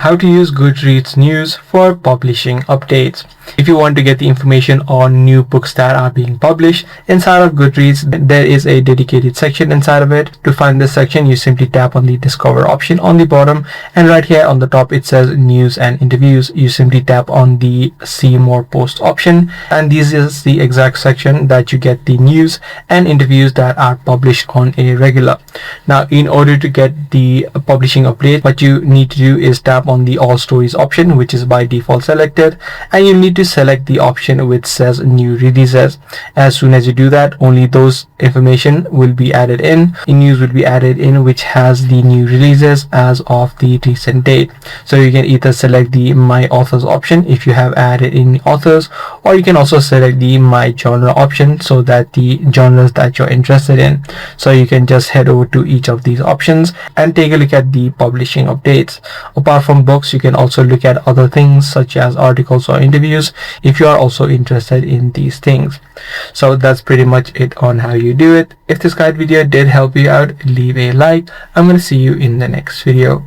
How to use Goodreads news for publishing updates. If you want to get the information on new books that are being published inside of Goodreads, there is a dedicated section inside of it. To find this section, you simply tap on the Discover option on the bottom, and right here on the top it says News and Interviews. You simply tap on the See More Post option, and this is the exact section that you get the news and interviews that are published on a regular. Now, in order to get the publishing update, what you need to do is tap on the All Stories option, which is by default selected, and you need to select the option which says New Releases. As soon as you do that, only those information will be added in. News will be added in which has the new releases as of the recent date. So you can either select the My Authors option if you have added in authors, or you can also select the My Genre option, so that the genres that you're interested in. So you can just head over to each of these options and take a look at the publishing updates. Apart from books, you can also look at other things such as articles or interviews if you are also interested in these things. So that's pretty much it on how you do it. If this guide video did help you out, leave a like. I'm going to see you in the next video.